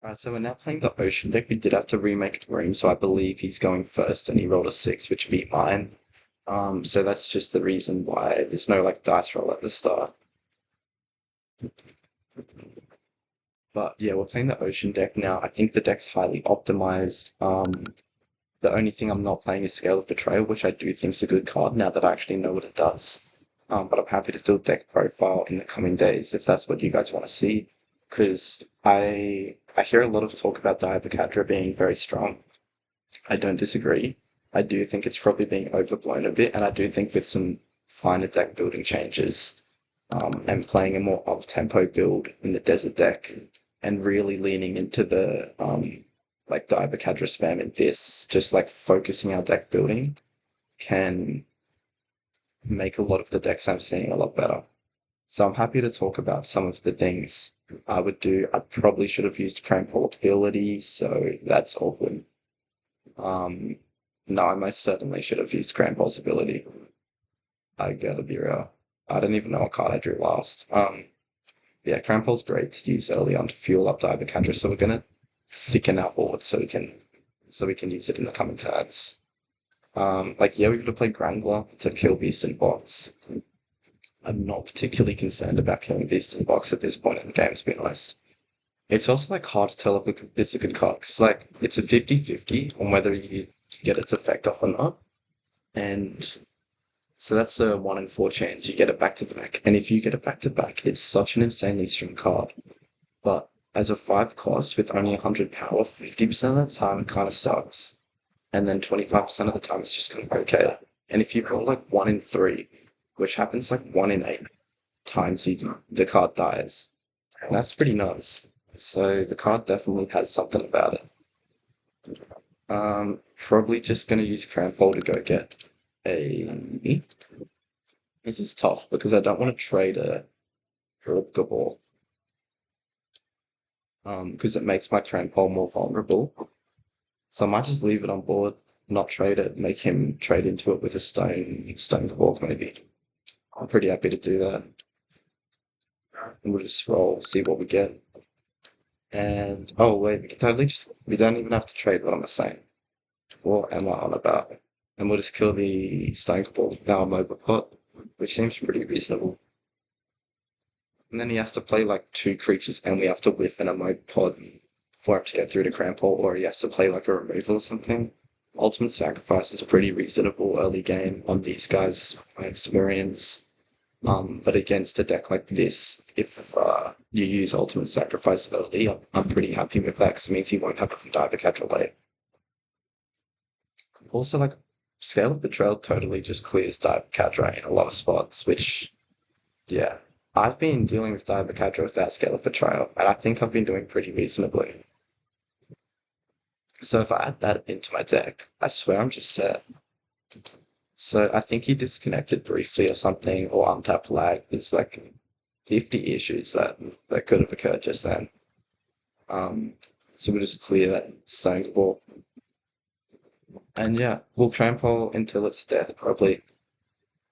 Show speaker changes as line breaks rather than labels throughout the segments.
Alright, so we're now playing the Ocean deck. We did have to remake a room, so I believe he's going first, and he rolled a 6, which beat mine. So that's just the reason why there's no like dice roll at the start. But yeah, we're playing the Ocean deck now. I think the deck's highly optimized. The only thing I'm not playing is Scale of Betrayal, which I do think is a good card now that I actually know what it does. But I'm happy to do a deck profile in the coming days if that's what you guys want to see. Because I hear a lot of talk about Diabocadra being very strong. I don't disagree. I do think it's probably being overblown a bit, and I do think with some finer deck building changes, and playing a more up-tempo build in the desert deck, and really leaning into the like Diabocadra spam in this, just like focusing our deck building, can make a lot of the decks I'm seeing a lot better. So I'm happy to talk about some of the things I would do. I probably should have used trample ability, so that's awkward. Um, no, I most certainly should have used Grand ability. I gotta be real. I don't even know what card I drew last. Yeah, Crample's great to use early on to fuel up Diabocadra, so we're gonna thicken our board so we can use it in the coming turns. Like yeah, we could have played Grangler to kill Beast in Box. I'm not particularly concerned about killing Beast in Box at this point in the game, to be honest. It's also like hard to tell if it's a good card, 'cause like it's a 50-50 on whether you get its effect off or not. And so that's a 1 in 4 chance you get it back to back. And if you get it back to back, it's such an insanely strong card. But as a 5 cost with only 100 power, 50% of the time it kind of sucks. And then 25% of the time it's just kind of okay. And if you roll like 1 in 3, which happens like 1 in 8 times the card dies, and that's pretty nuts. So the card definitely has something about it. Probably just gonna use Cramphole to go get a. This is tough because I don't want to trade a Gabor. Because it makes my Cramphole more vulnerable. So I might just leave it on board, not trade it, make him trade into it with a stone Gabor maybe. I'm pretty happy to do that. And we'll just roll, see what we get. And oh wait, we don't even have to trade, what am I saying? What am I on about? And we'll just kill the stone Gabor with our mobile pot, which seems pretty reasonable. And then he has to play like 2 creatures and we have to whiff an emote pod for him to get through to Crample, or he has to play like a removal or something. Ultimate Sacrifice is pretty reasonable early game on these guys, from my experience. But against a deck like this, if you use Ultimate Sacrifice early, I'm pretty happy with that because it means he won't have to dive a catcher late. Also, like, Scale of Betrayal totally just clears Diabocadra in a lot of spots, which, yeah. I've been dealing with Diabocadra without Scale of Betrayal, and I think I've been doing pretty reasonably. So if I add that into my deck, I swear I'm just set. So I think he disconnected briefly or something, or untap lag. There's like 50 issues that could have occurred just then. So we'll just clear that stone ball. And yeah, we'll trample until its death, probably.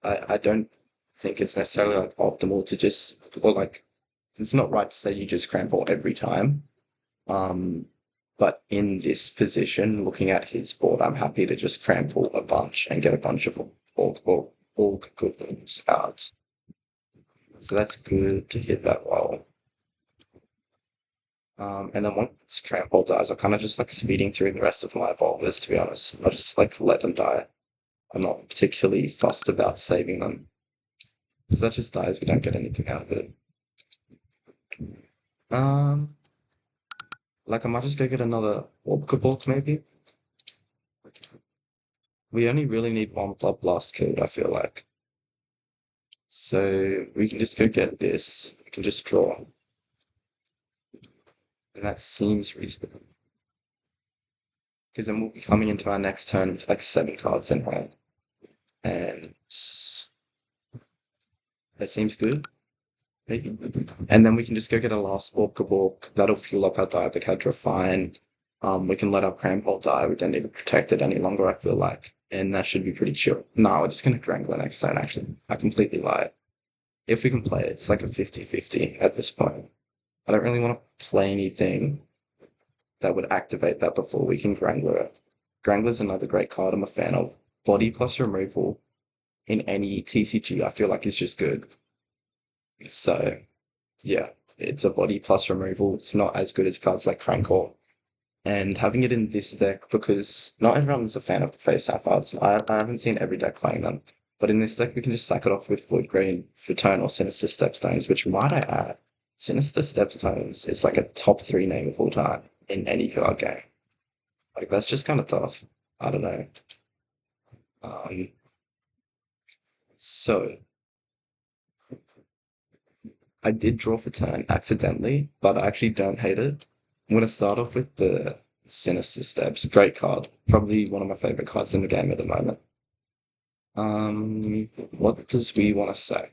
I don't think it's necessarily like optimal to just, or like, it's not right to say you just trample every time. Um, but in this position, looking at his board, I'm happy to just trample a bunch and get a bunch of orc good things out. So that's good to hit that roll. And then once trample dies, I kind of just like speeding through the rest of my evolvers, to be honest. I'll just like let them die. I'm not particularly fussed about saving them. Because that just dies, we don't get anything out of it. Um, like I might just go get another Orcabork maybe. We only really need one Blood Blast killed, I feel like. So we can just go get this. We can just draw. And that seems reasonable. Because then we'll be coming into our next turn with like 7 cards in hand. And that seems good. Maybe. And then we can just go get a last Orcabork. That'll fuel up our Diabocadra fine. We can let our Crampole die. We don't need to protect it any longer, I feel like. And that should be pretty chill. No, we're just going to Grangler next turn, actually. I completely lied. If we can play it, it's like a 50-50 at this point. I don't really want to play anything that would activate that before we can Grangler it. Grangler's another great card I'm a fan of. Body plus removal in any TCG I feel like is just good. So yeah, it's a body plus removal. It's not as good as cards like Crankle. And having it in this deck, because not everyone's a fan of the face down cards. I haven't seen every deck playing them. But in this deck, we can just sack it off with Void Green, Return, or Sinister Stepstones, which might I add, Sinister Stepstones is like a top three name of all time in any card game. Like, that's just kind of tough. I don't know. Um, so, I did draw for turn accidentally, but I actually don't hate it. I'm going to start off with the Sinister Steps. Great card. Probably one of my favorite cards in the game at the moment. What does we want to say?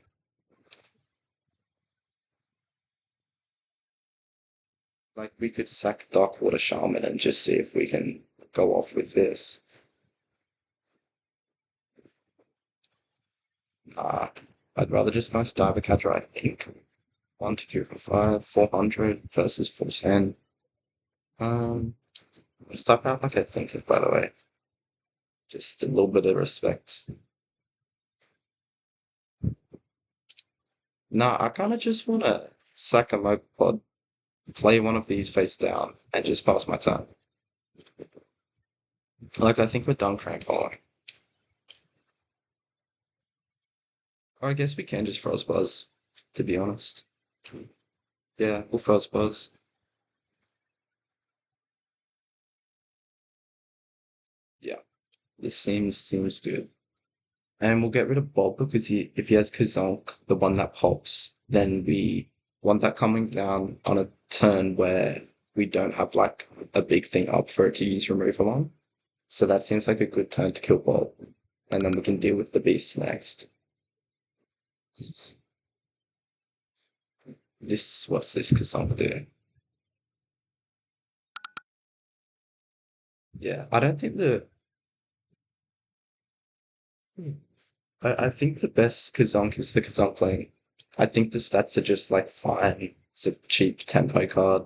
Like, we could sack Darkwater Shaman and just see if we can go off with this. Nah, I'd rather just go to Diabocadra, I think. 1, 2, 3, 4, 5, 400 versus 410. Um, let's type out like I think it, by the way. Just a little bit of respect. Nah, I kind of just want to sack a Mopod, play one of these face down, and just pass my turn. Like, I think we're done crank calling. Or I guess we can just Frostbuzz, to be honest. Yeah, we'll Frostbuzz. Yeah, this seems good. And we'll get rid of Bob because if he has Kazonk, the one that pops, then we want that coming down on a turn where we don't have like a big thing up for it to use removal on. So that seems like a good turn to kill Bob. And then we can deal with the beast next. What's this Kazonk do? Yeah, I don't think I think the best Kazonk is the Kazonk lane. I think the stats are just like fine. It's a cheap tempo card.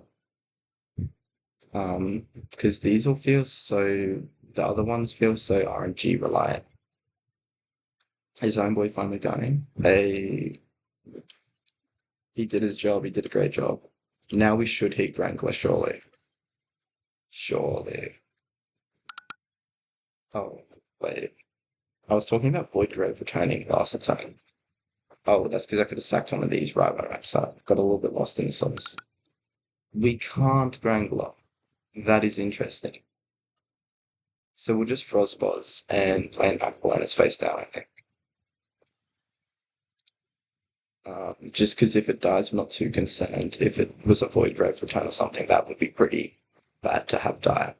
Because these all feel so, the other ones feel so RNG reliant. Is Homeboy finally dying? Hey, he did his job. He did a great job. Now we should hit Wrangler, surely. Surely. Oh, wait. I was talking about Void Grave returning last time. Oh, that's because I could have sacked one of these. Right. So I got a little bit lost in the sauce. We can't Grangler. That is interesting. So we'll just Frostboss and play an Aqualantis face down, I think. Just because if it dies, I'm not too concerned. If it was a Void Grave return or something, that would be pretty bad to have die.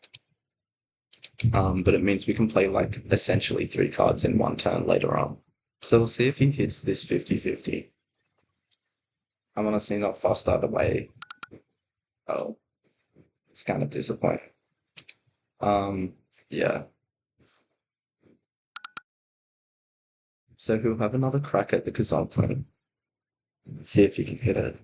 But it means we can play like essentially three cards in one turn later on. So we'll see if he hits this 50-50. I'm honestly not fussed either way. Oh, it's kind of disappointing. Yeah. So he'll have another crack at the Kazan plan. See if you can hit it.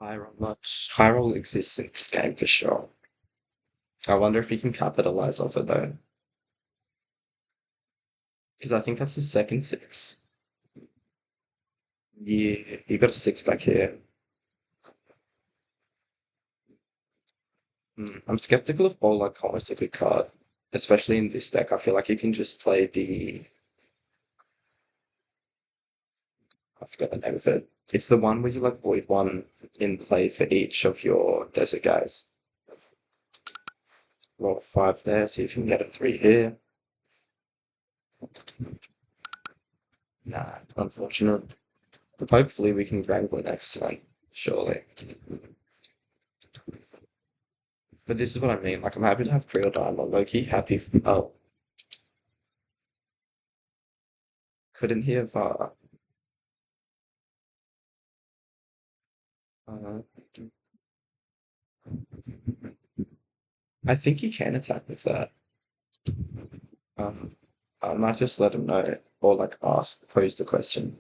High roll exists in this game for sure. I wonder if he can capitalize off it though. Because I think that's his second six. Yeah, he got a six back here. I'm skeptical if Bowl like Commerce a good card, especially in this deck. I feel like you can just play I forgot the name of it. It's the one where you like void one in play for each of your desert guys. Roll a five there, see if you can get a three here. Nah, unfortunate. But hopefully we can wrangle it next turn, surely. But this is what I mean. Like, I'm happy to have Creel Diamond. Loki, happy. Oh, couldn't he have? Uh, I think he can attack with that. Um, I might just let him know, or like ask, pose the question.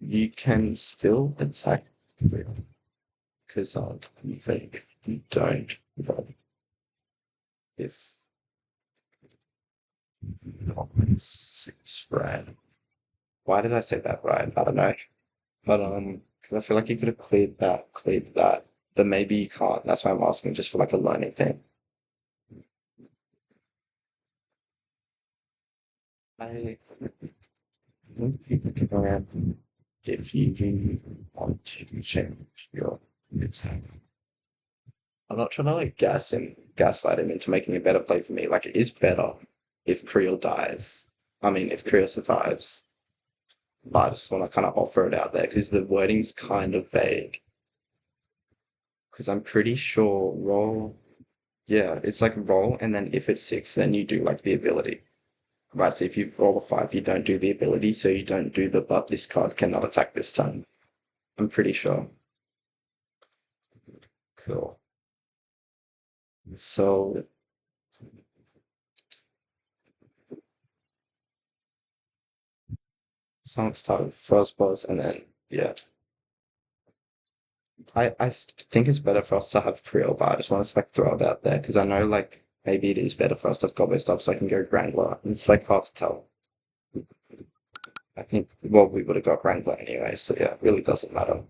you can still attack because think you don't roll if not six red. Why did I say that right? I don't know. But because I feel like you could have cleared that, but maybe you can't. That's why I'm asking, just for like a learning thing. I think you can if you want to change your attack. I'm not trying to like gaslight him into making a better play for me. Like it is better if Creel dies. I mean, if Creel survives. But I just want to kind of offer it out there because the wording's kind of vague. Because I'm pretty sure roll. Yeah, it's like roll, and then if it's six, then you do like the ability. Right, so if you roll a five, you don't do the ability, so you don't do the but this card cannot attack this turn. I'm pretty sure. Cool. So song start with Frostboss, and then yeah. Think it's better for us to have Creel, but I just wanted to like throw it out there because I know like maybe it is better for us to have Gobbo Stop so I can go Wrangler. It's like hard to tell. I think well we would have got Wrangler anyway, so yeah, it really doesn't matter.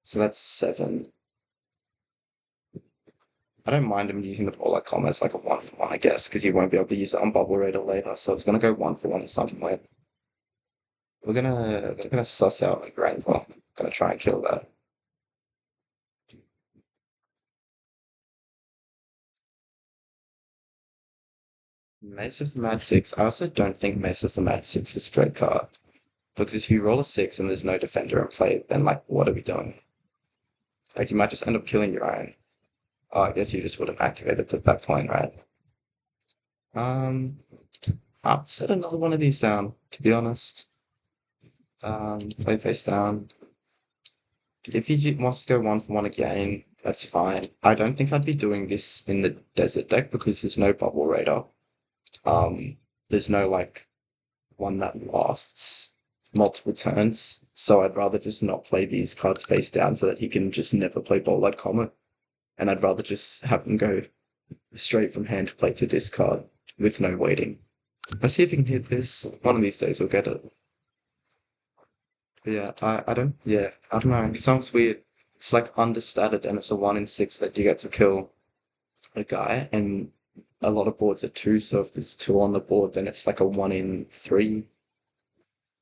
So that's seven. I don't mind him using the ball like comma as like a one for one, I guess, because he won't be able to use it on Bubble Raider later. So it's gonna go one for one at some point. We're gonna suss out like Wrangler. Gonna try and kill that. Mace of the Mad Six. I also don't think Mace of the Mad Six is a great card. Because if you roll a six and there's no defender in play, then like what are we doing? Like you might just end up killing your own. Oh, I guess you just would have activated at that point, right? Um, I'll set another one of these down, to be honest. Play face down. If he wants to go one for one again, that's fine. I don't think I'd be doing this in the desert deck because there's no bubble raider. There's no like one that lasts multiple turns. So I'd rather just not play these cards face down so that he can just never play Bolt Comet. And I'd rather just have them go straight from hand to play to discard with no waiting. Let's see if we can hit this. One of these days we'll get it. But yeah, I don't know. It sounds weird. It's like understated and it's a one in six that you get to kill a guy and a lot of boards are two, so if there's two on the board then it's like a one in three.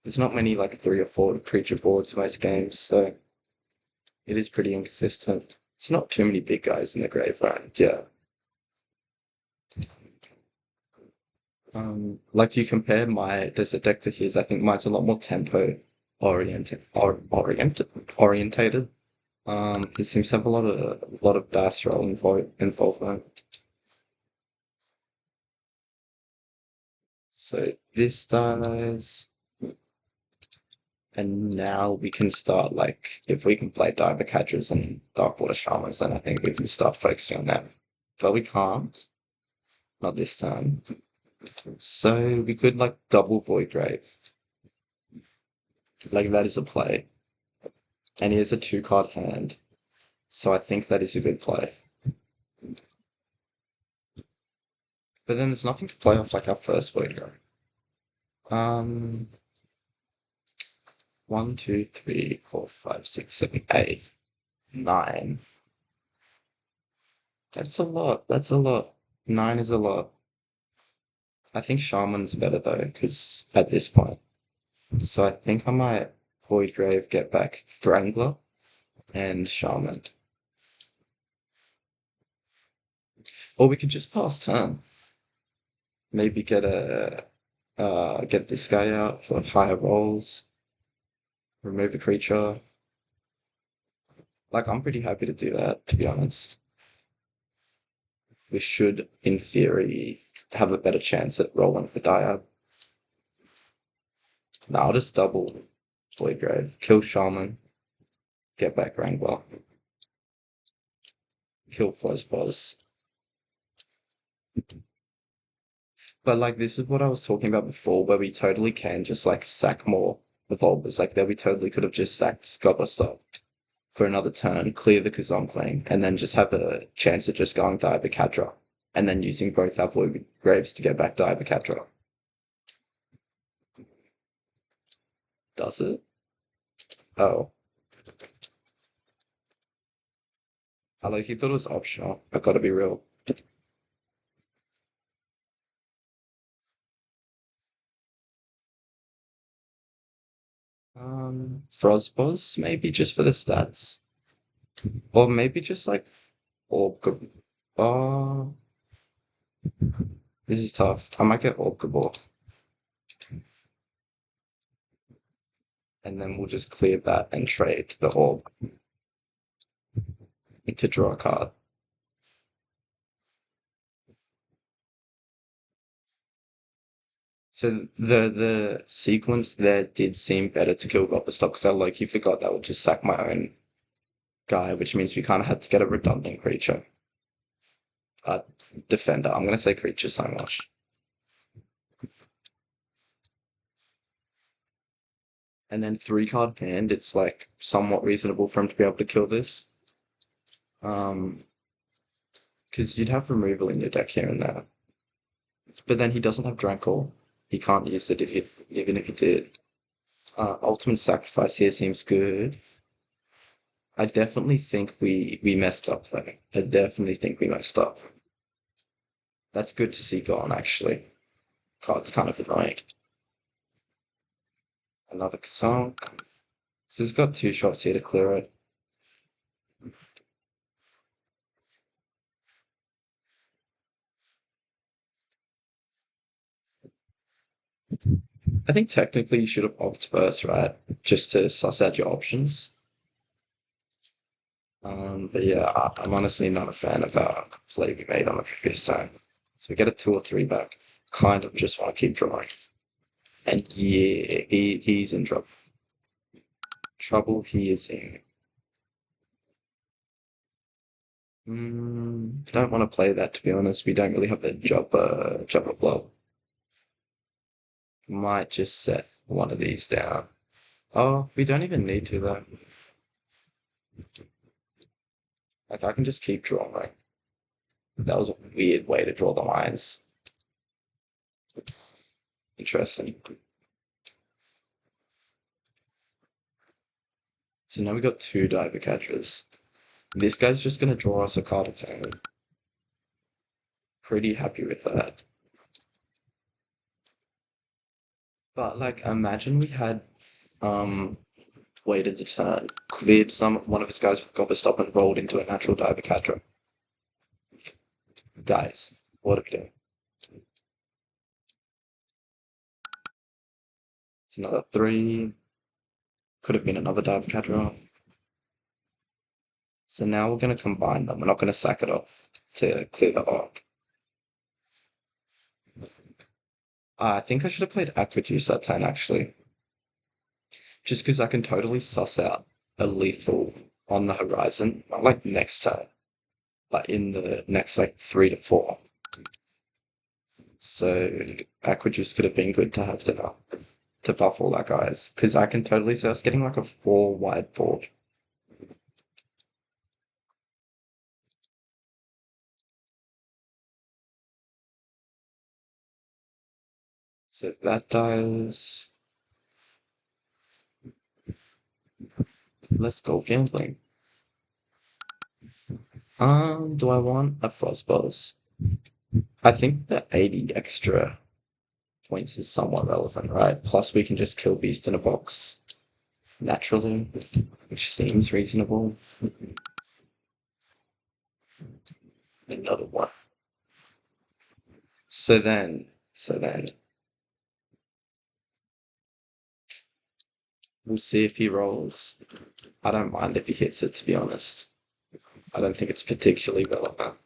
There's not many like three or four creature boards in most games, so it is pretty inconsistent. It's not too many big guys in the graveyard, yeah. Like you compare my desert deck to his, I think mine's a lot more tempo orientated. He seems to have a lot of dice roll involvement. So this dies, and now we can start like if we can play Diabocadras and Darkwater Shamans, then I think we can start focusing on that. But we can't, not this time. So we could like double Void Grave. Like that is a play. And he has a two card hand. So I think that is a good play. But then there's nothing to play off like our first Void Grave. Um, 1, 2, 3, 4, 5, 6, 7, 8, 9. That's a lot. That's a lot. 9 is a lot. I think Shaman's better though, because at this point. So I think I might Void Grave, get back Wrangler, and Shaman. Or we could just pass turn. Maybe get this guy out for higher rolls, remove a creature. Like I'm pretty happy to do that, to be honest. We should, in theory, have a better chance at rolling for Diab. No, I'll just double Void Grave, kill Shaman, get back Wrangler, kill Fuzzbuzz. But like this is what I was talking about before, where we totally can just like sack more evolvers. Like there we totally could have just sacked Gobblestop for another turn, clear the Kazonkling, and then just have a chance of just going Diabocadra, and then using both our Void Graves to get back Diabocadra. Does it? Oh. I like he thought it was optional. I gotta be real. Frostboss, maybe just for the stats. Or maybe just like Orb. Oh, this is tough. I might get Orb Gabor, and then we'll just clear that and trade the Orb to draw a card. So the sequence there did seem better to kill Gobblestop because I like you forgot that would just sack my own guy, which means we kind of had to get a redundant creature. Uh, Defender. I'm gonna say creature so much. And then 3 card hand, it's like somewhat reasonable for him to be able to kill this. Because you'd have removal in your deck here and there. But then he doesn't have Drankle. He can't use it if he, even if he did. Ultimate Sacrifice here seems good. I definitely think we messed up though. I definitely think we messed up. That's good to see gone actually. Card's kind of annoying. Another Kazonk. So he's got 2 shots here to clear it. I think technically you should have opted first, right? Just to suss out your options. But yeah, I'm honestly not a fan of our play we made on the previous time. So we get a 2 or 3 back. Kind of just want to keep drawing. And yeah, he's in trouble. Trouble he is in. Don't want to play that to be honest. We don't really have a jumper blow. Might just set one of these down. Oh, we don't even need to though. Like I can just keep drawing. That was a weird way to draw the lines. Interesting. So now we got 2 Diabocadras. This guy's just gonna draw us a card a turn. Pretty happy with that. But like imagine we had um waited a turn, cleared one of his guys with Gobblestop and rolled into a natural Diabocadra. Guys, what are we doing? It's another 3. Could have been another Diabocadra. So now we're going to combine them. We're not going to sack it off to clear the arc. I think I should have played Aquajuice that turn, actually. Just because I can totally suss out a lethal on the horizon. Not like next turn, but in the next like 3 to 4. So Aquajuice could have been good to have to buff all that guys. Because I can totally see us getting like a 4 wide board. So that dies. Let's go gambling. Do I want a Frostboss? I think the 80 extra points is somewhat relevant, right? Plus we can just kill Beast in a box naturally, which seems reasonable. Another one. So then, we'll see if he rolls. I don't mind if he hits it, to be honest. I don't think it's particularly relevant.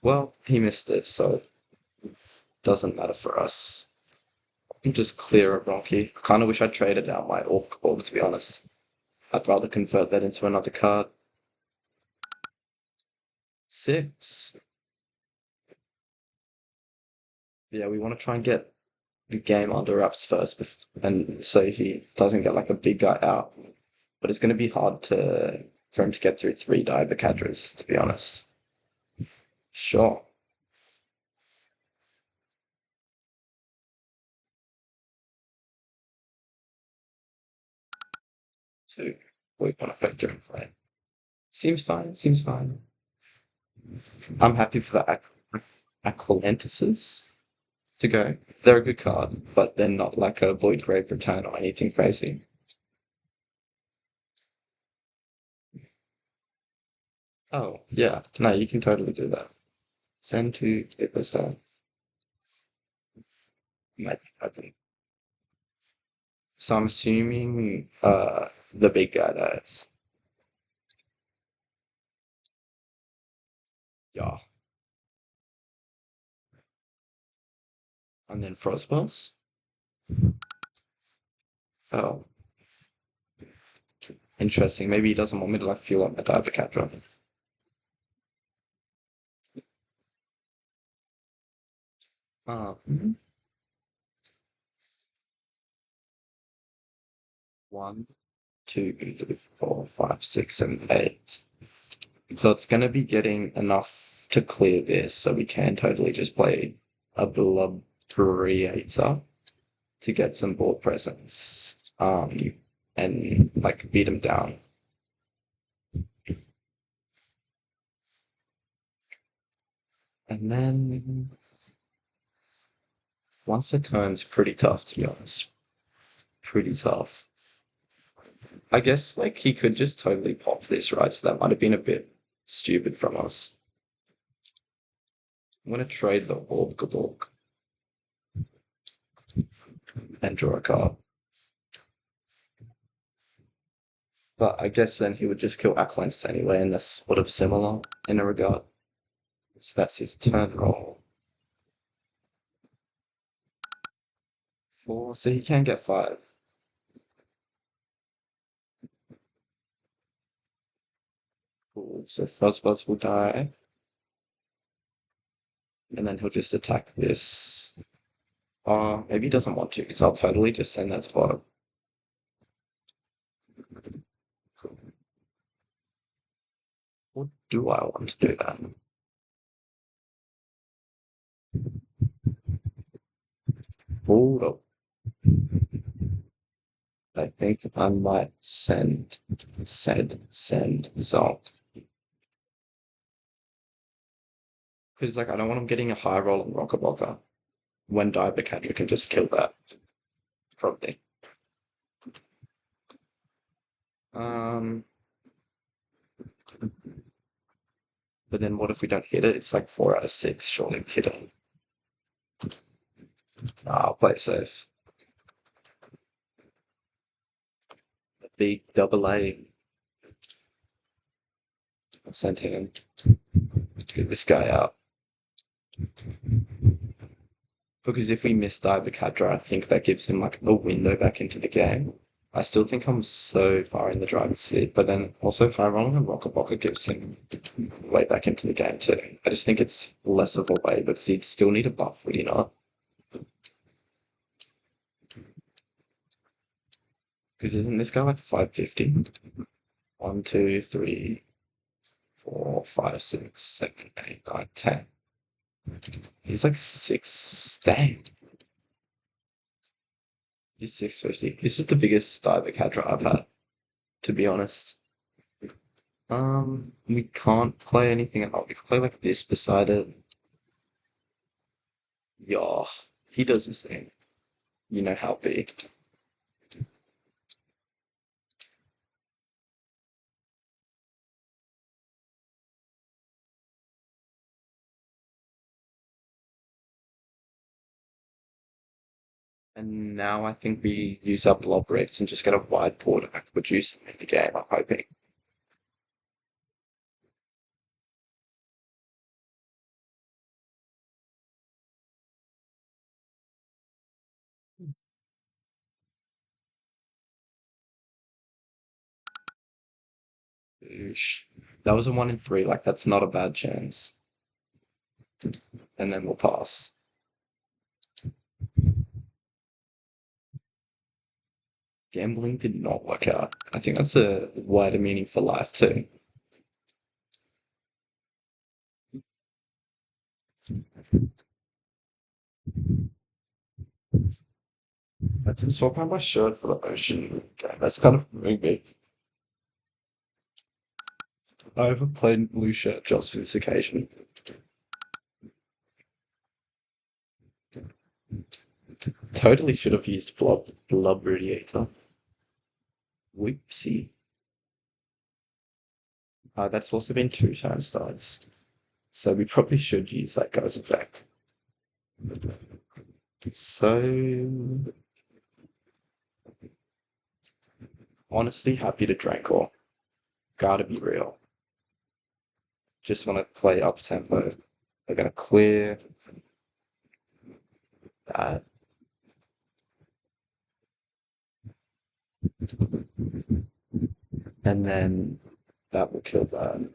Well, he missed it, so it doesn't matter for us. Just clear a Bronchi. I kind of wish I traded out my Orb, to be honest. I'd rather convert that into another card. 6. Yeah, we want to try and get the game under wraps first, and so he doesn't get like a big guy out. But it's going to be hard to for him to get through three Diabocadras, to be honest. Sure. Two. We want to factor in play. Seems fine. Seems fine. I'm happy for the Aqualantises to go. They're a good card, but they're not like a Void Grave Return or anything crazy. Oh, yeah. No, you can totally do that. Send to Superstar. Might happen. So I'm assuming the big guy dies. Yeah. And then Frostboss. Oh, interesting. Maybe he doesn't want me to like fuel up my Diabocadra. Mhm. One, two, three, four, five, six, seven, eight. So it's gonna be getting enough to clear this, so we can totally just play a Blob Creator to get some board presence. And like beat him down. And then once a turn's pretty tough, to be honest. Pretty tough. I guess like he could just totally pop this, right? So that might have been a bit stupid from us. I'm gonna trade the Orc and draw a card. But I guess then he would just kill Atlantis anyway, and that's sort of similar in a regard. So that's his turn roll. Four, so he can get five. Cool. So Fuzzbuzz will die. And then he'll just attack this. Maybe he doesn't want to, because I'll totally just send that to bottom. Cool. Or do I want to do that? Hold up. I think I might send Zonk. Because like I don't want him getting a high roll on Rockabocca when Diabocadra can just kill that. Probably. Um but then what if we don't hit it? It's like 4 out of 6, surely we hit it. I'll play it safe. Big double A. I'll send him. Get this guy out. Because if we miss Diabocadra, I think that gives him like a window back into the game. I still think I'm so far in the driver's seat, but then also high rolling and Rockabocca gives him way back into the game too. I just think it's less of a way because he'd still need a buff, would he not? Because isn't this guy like 550? 1, 2, 3, 4, 5, 6, 7, 8, 9, 10. He's like 6. Dang. He's 650. This is the biggest Diabocadra I've had, to be honest. We can't play anything else. We can play like this beside it. Yeah, he does his thing. You know how big. And now I think we use our blob rates and just get a wide board and produce in the game, I'm hoping. Oosh. That was a 1 in 3, like that's not a bad chance. And then we'll pass. Gambling did not work out. I think that's a wider meaning for life too. I didn't swap out my shirt for the ocean game. That's kind of moving. I have a plain blue shirt just for this occasion. Totally should have used blob radiator. Whoopsie. That's also been 2 turn starts. So we probably should use that guy's effect. So honestly happy to Drancor. Gotta be real. Just want to play up tempo. We're gonna clear that. And then that will kill that.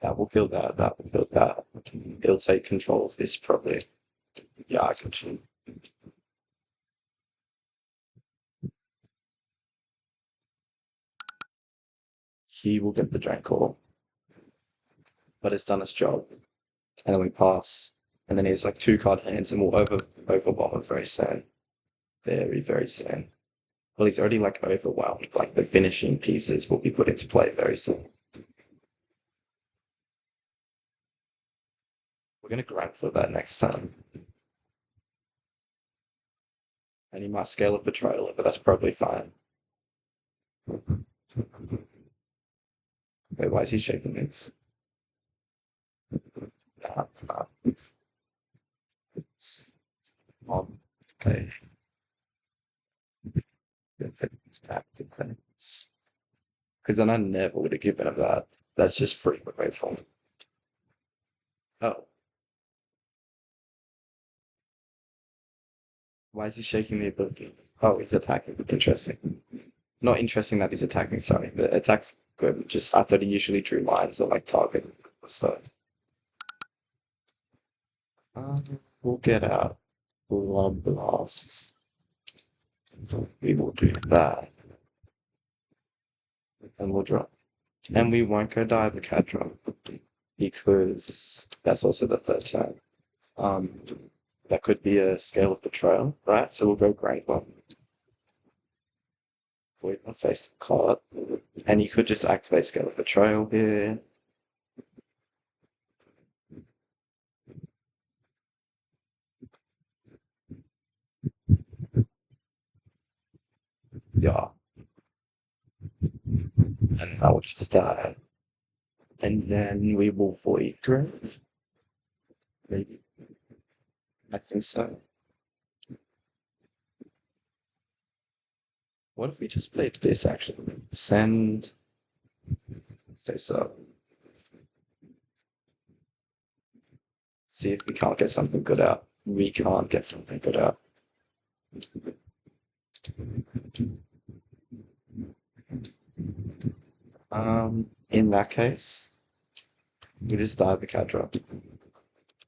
That will kill that. That will kill that. It'll take control of this probably. Yeah, I can chill. He will get the Drancor, but it's done its job. And then we pass. And then he's like 2 card hands and we'll overwhelm him very soon. Very, very soon. Well, he's already like overwhelmed. Like the finishing pieces will be put into play very soon. We're gonna grind for that next time. And he might scale up Betrayal, but that's probably fine. Wait, why is he shaking this? Nah, nah. It's okay. Because then I never would have given him that. That's just free removal. Oh, why is he shaking the ability? Oh, he's attacking. Interesting. Not interesting that he's attacking, sorry. The attack's good. Just I thought he usually drew lines that like target stuff. We'll get out Blood Blast. We will do that. And we'll drop. And we won't go Diabocadra because that's also the 3rd turn. Um, that could be a Scale of Betrayal, right? So we'll go Granger. Void on face the card. And you could just activate Scale of Betrayal here. Yeah. And then that will just die. And then we will Void Grave. Maybe. I think so. What if we just played this actually? Send face up. See if we can't get something good out. We can't get something good out. In that case, we just Diabocadra.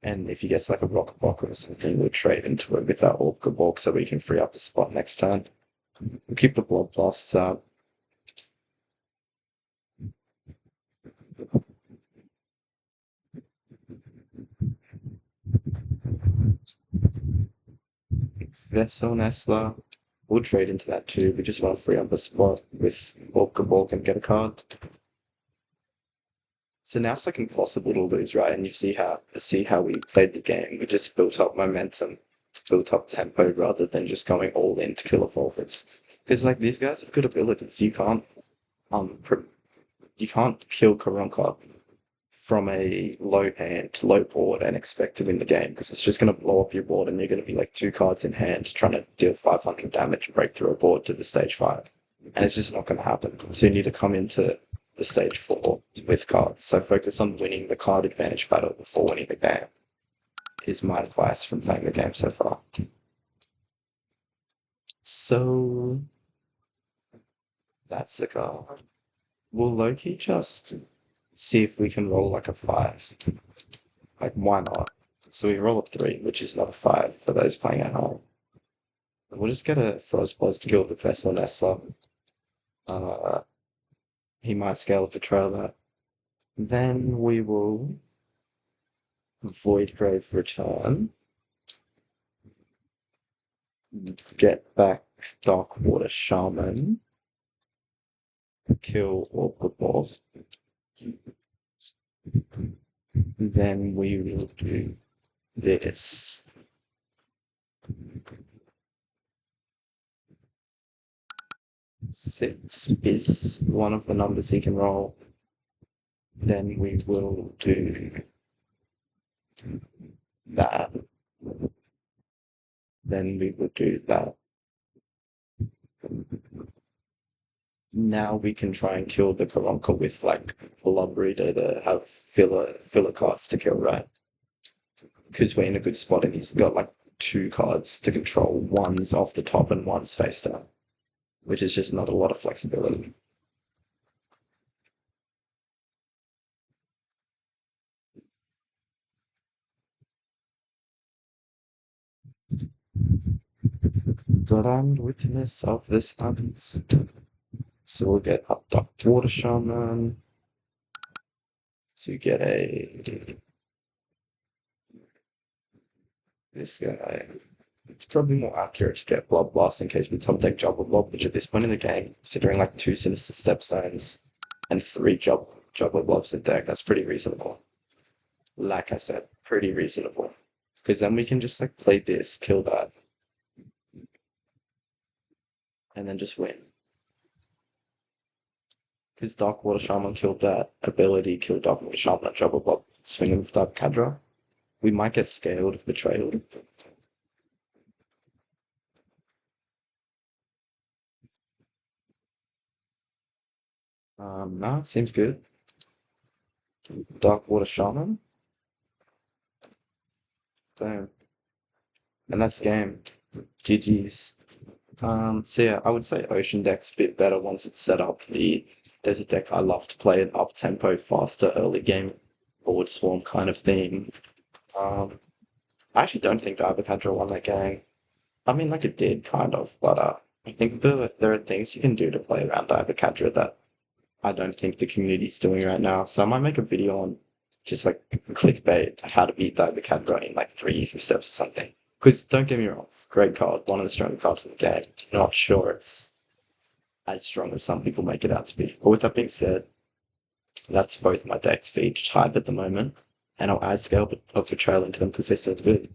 And if he gets like a rock block or something, we'll trade into it with that Orca Walk so we can free up a spot next turn. We'll keep the Blood Blasts out. Vessel Nestler. We'll trade into that too. We just want to free up a spot with Orca Walk and get a card. So now it's like impossible to lose, right? And you see how we played the game. We just built up momentum, built up tempo rather than just going all in to kill evolvers. Because like these guys have good abilities. Um you can't kill Karonka from a low hand, low board and expect to win the game because it's just going to blow up your board and you're going to be like 2 cards in hand trying to deal 500 damage and break through a board to the stage 5. And it's just not going to happen. So you need to come into the stage 4 with cards. So focus on winning the card advantage battle before winning the game is my advice from playing the game so far. So that's the card. Will Loki just see if we can roll like a 5? Like, why not? So we roll a 3, which is not a 5 for those playing at home. We'll just get a Frostbuzz to kill the Vessel Nestler. Uh, he might scale of betrayal that. Then we will Voidgrave return. Get back Darkwater Shaman. Kill Awkward Balls. Then we will do this. Six is one of the numbers he can roll. Then we will do that. Then we will do that. Now we can try and kill the Karonka with like Blob Reader to have filler cards to kill, right? Because we're in a good spot and he's got like two cards to control. One's off the top and one's face down, which is just not a lot of flexibility. Grand witness of this happens. So we'll get up Dark Water Shaman to get this guy. It's probably more accurate to get Blood Blast in case we top deck Jobber Blob, which at this point in the game, considering like 2 Sinister Stepstones and 3 Jobber Blobs in deck, that's pretty reasonable. Like I said, pretty reasonable. Because then we can just like play this, kill that, and then just win. Because Darkwater Shaman killed that ability, killed Darkwater Shaman at Jobber Blob, swinging with Diabocadra. We might get scaled if betrayed. Nah, seems good. Darkwater Shaman. Boom. And that's the game. GG's. So yeah, I would say Ocean Deck's a bit better once it's set up. There's a deck I love to play an up tempo, faster, early game board swarm kind of theme. I actually don't think the Diabocadra won that game. I mean, like it did, kind of, but I think there are things you can do to play around Diabocadra that I don't think the community's doing right now. So I might make a video on just like clickbait how to beat Diabocadra in like 3 easy steps or something. Because don't get me wrong, great card, one of the stronger cards in the game. Not sure it's as strong as some people make it out to be. But with that being said, that's both my decks for each type at the moment, and I'll add Scale of Betrayal into them because they're so good.